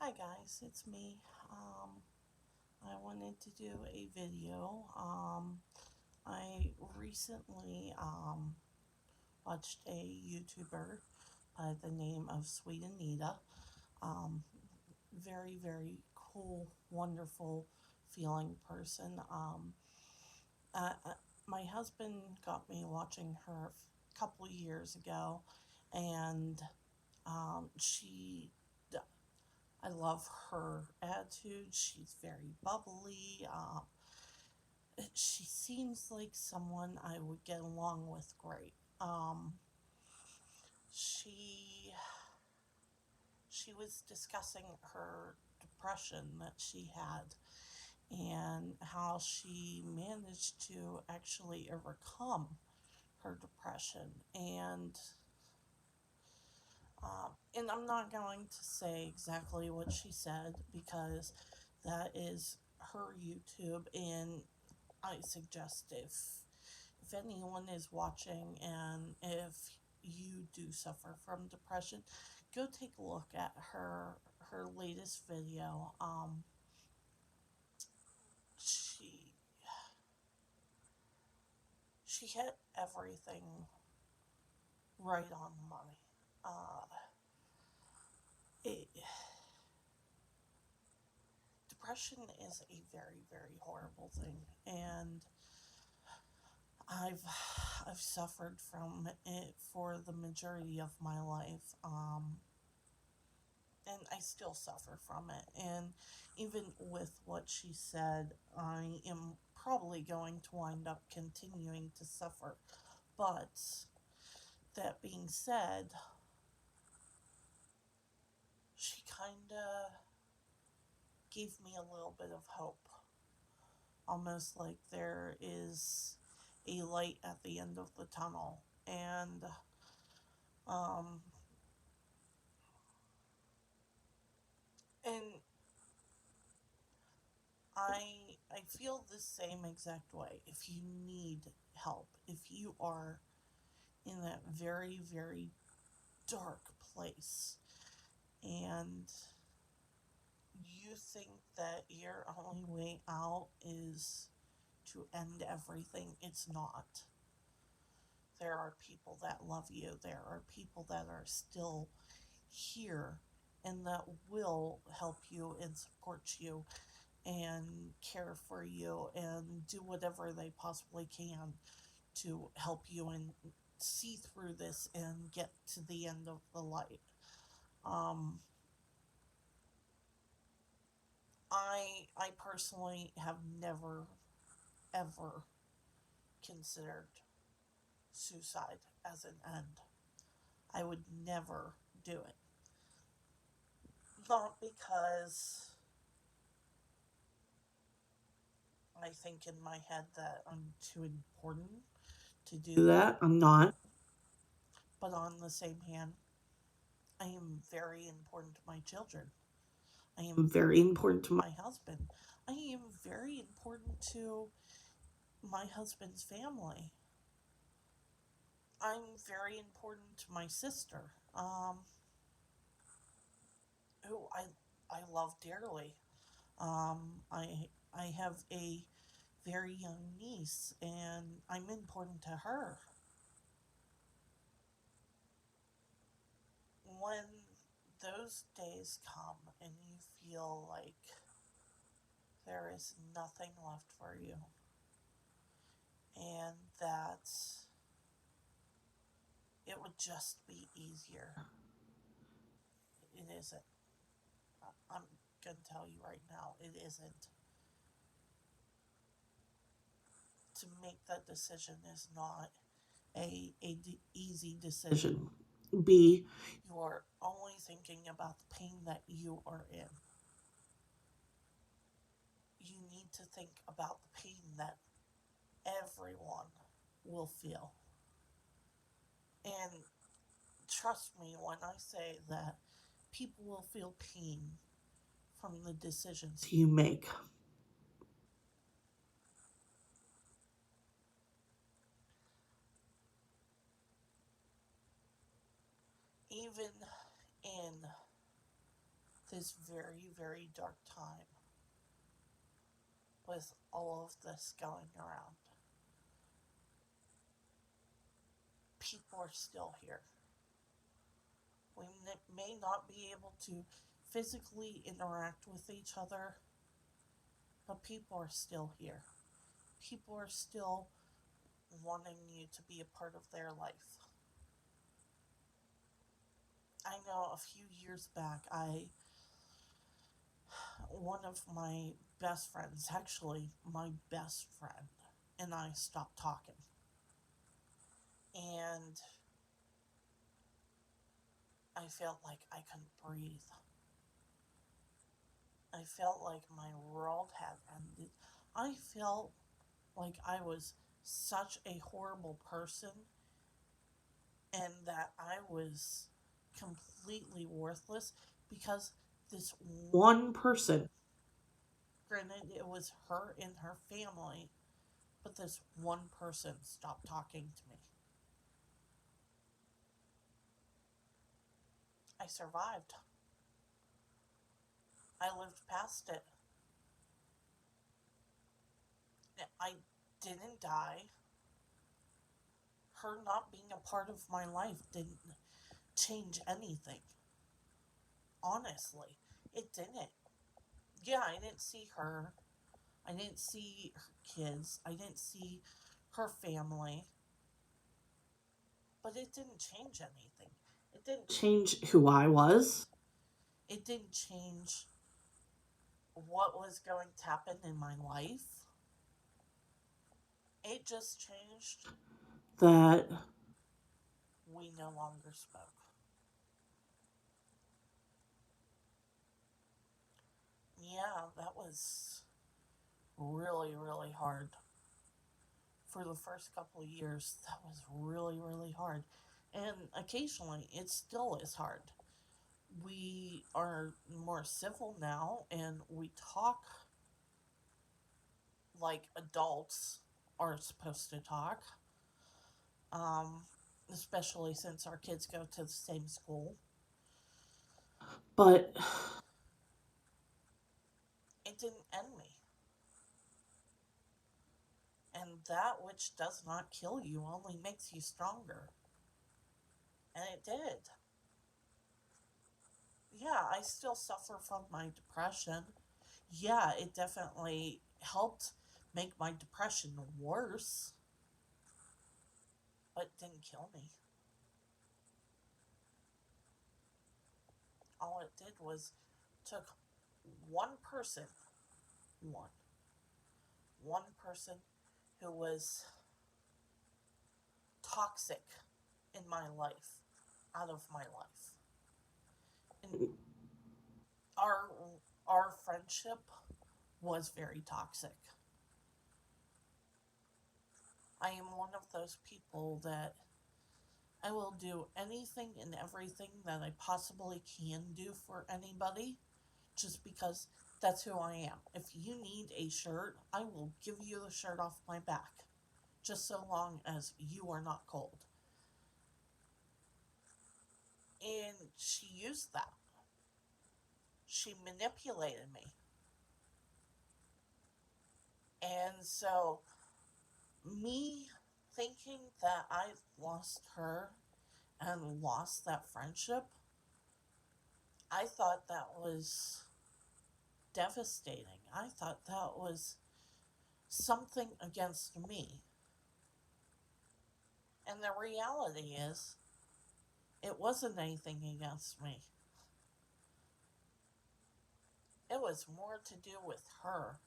Hi guys, it's me. I wanted to do a video. I recently watched a YouTuber by the name of Sweet Anita. Um, very cool, wonderful feeling person. Uh, uh, my husband got me watching her a couple years ago, and she I love her attitude. She's very bubbly. She seems like someone I would get along with great. She she was discussing her depression that she had and how she managed to actually overcome her depression and I'm not going to say exactly what she said because that is her YouTube, and I suggest if anyone is watching and if you do suffer from depression, go take a look at her latest video. She she hit everything right on the money. Uh, it, Depression is a very horrible thing, and I've I've suffered from it for the majority of my life. And I still suffer from it. And even with what she said, I am probably going to wind up continuing to suffer. But that being said, she kind of gave me a little bit of hope, almost like there is a light at the end of the tunnel. Um, and I feel the same exact way. If you need help, if you are in that very dark place and you think that your only way out is to end everything, it's not. There are people that love you, there are people that are still here and that will help you and support you and care for you and do whatever they possibly can to help you and see through this and get to the end of the light. Um, I personally have never ever considered suicide as an end. I would never do it. Not because I think in my head that I'm too important to do that. I'm not. But on the same hand, I am very important to my children. I am very important to my husband. I am very important to my husband's family. I'm very important to my sister, who I love dearly. I have a very young niece, and I'm important to her. When those days come and you feel like there is nothing left for you, and that it would just be easier, it isn't. I'm going to tell you right now, it isn't. To make that decision is not easy decision. B, you're only thinking about the pain that you are in. You need to think about the pain that everyone will feel. And trust me when I say that people will feel pain from the decisions you make. Even in this very, very dark time with all of this going around, people are still here. We may not be able to physically interact with each other, but people are still here. People are still wanting you to be a part of their life. I know a few years back, one of my best friends, actually my best friend, and I stopped talking. And I felt like I couldn't breathe. I felt like my world had ended. I felt like I was such a horrible person and that I was completely worthless because this one person, granted, it was her and her family, but this one person stopped talking to me. I survived. I lived past it. I didn't die. Her not being a part of my life didn't change anything. Honestly, it didn't. Yeah, I didn't see her. I didn't see her kids. I didn't see her family. But it didn't change anything. It didn't change who I was. It didn't change what was going to happen in my life. It just changed that we no longer spoke. Yeah, that was really, really hard. For the first couple of years, that was really, really hard. And occasionally, it still is hard. We are more civil now and we talk like adults are supposed to talk, um, especially since our kids go to the same school. But it didn't end me. And that which does not kill you only makes you stronger. And it did. Yeah, I still suffer from my depression. Yeah, it definitely helped make my depression worse, but it didn't kill me. All it did was took one person, one, one person who was toxic in my life out of my life. And our our friendship was very toxic. I am one of those people that I will do anything and everything that I possibly can do for anybody just because that's who I am. If you need a shirt, I will give you the shirt off my back just so long as you are not cold. And she used that. She manipulated me. And so, me thinking that I lost her and lost that friendship, I thought that was devastating. I thought that was something against me. And the reality is, it wasn't anything against me. It was more to do with her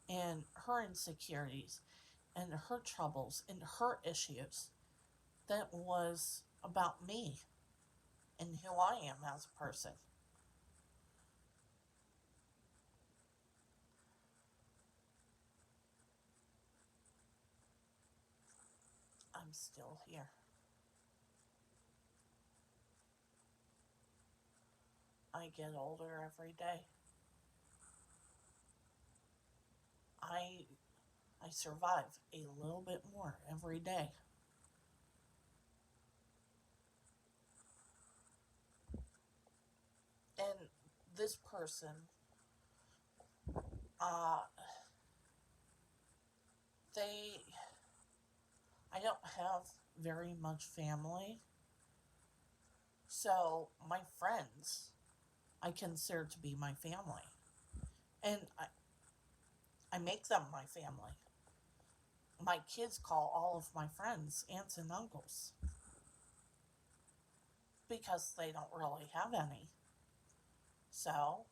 and her insecurities and her troubles and her issues that was about me and who I am as a person. I'm still here. I get older every day. I I survive a little bit more every day. And this person, uh, they, I don't have very much family, so my friends I consider to be my family. And I make them my family. My kids call all of my friends aunts and uncles because they don't really have any. So,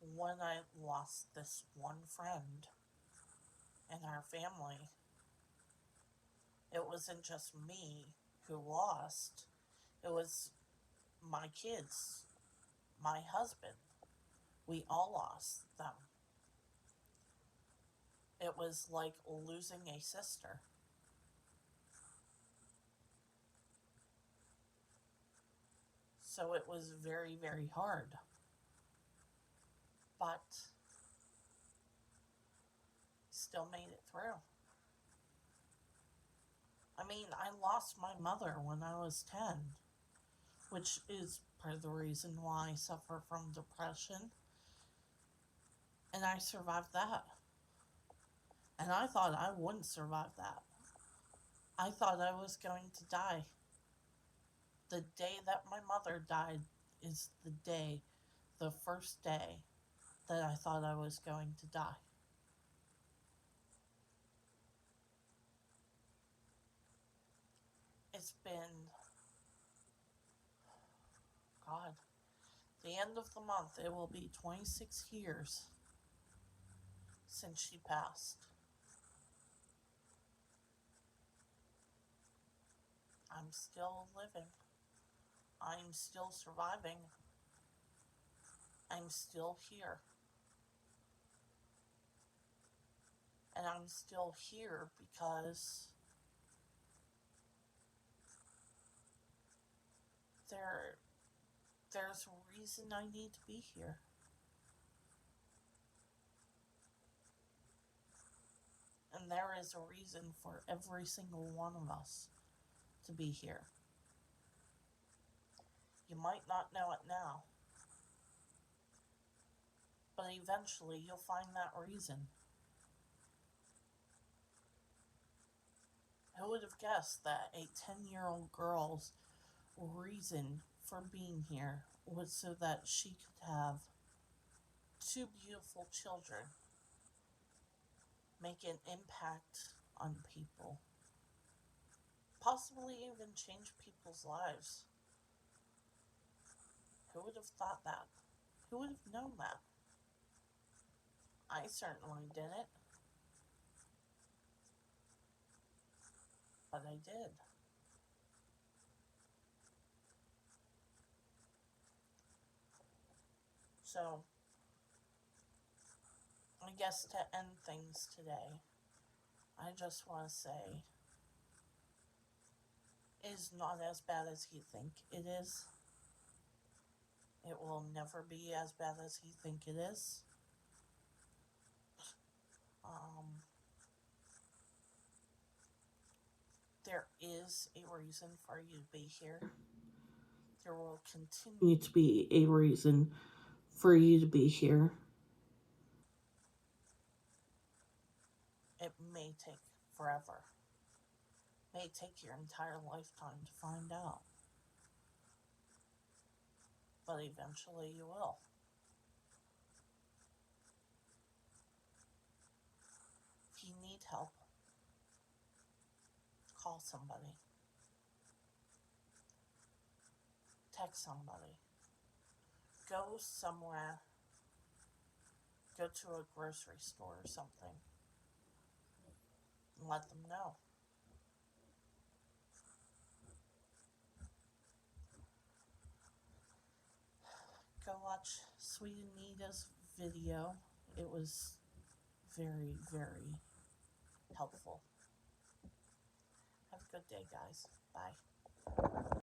when I lost this one friend in our family, it wasn't just me who lost, it was my kids, my husband. We all lost them. It was like losing a sister. So it was very, very hard. But still made it through. I mean, I lost my mother when I was 10, which is part of the reason why I suffer from depression. And I survived that. And I thought I wouldn't survive that. I thought I was going to die. The day that my mother died is the first day that I thought I was going to die. It's been, God, the end of the month, it will be 26 years since she passed. I'm still living. I'm still surviving. I'm still here. And I'm still here because there there's a reason I need to be here. And there is a reason for every single one of us to be here. You might not know it now, but eventually you'll find that reason. Who would have guessed that a 10-year-old girl's reason for being here was so that she could have two beautiful children, make an impact on people, possibly even change people's lives? Who would have thought that? Who would have known that? I certainly didn't, but I did. So, I guess to end things today, I just want to say it is not as bad as you think it is. It will never be as bad as you think it is. Um, there is a reason for you to be here. There will continue to be a reason for you to be here. It may take forever, may take your entire lifetime to find out, but eventually you will. If you need help, call somebody, text somebody, go somewhere, go to a grocery store or something, and let them know. Go watch Sweet Anita's video. It was very, very helpful. Have a good day, guys. Bye.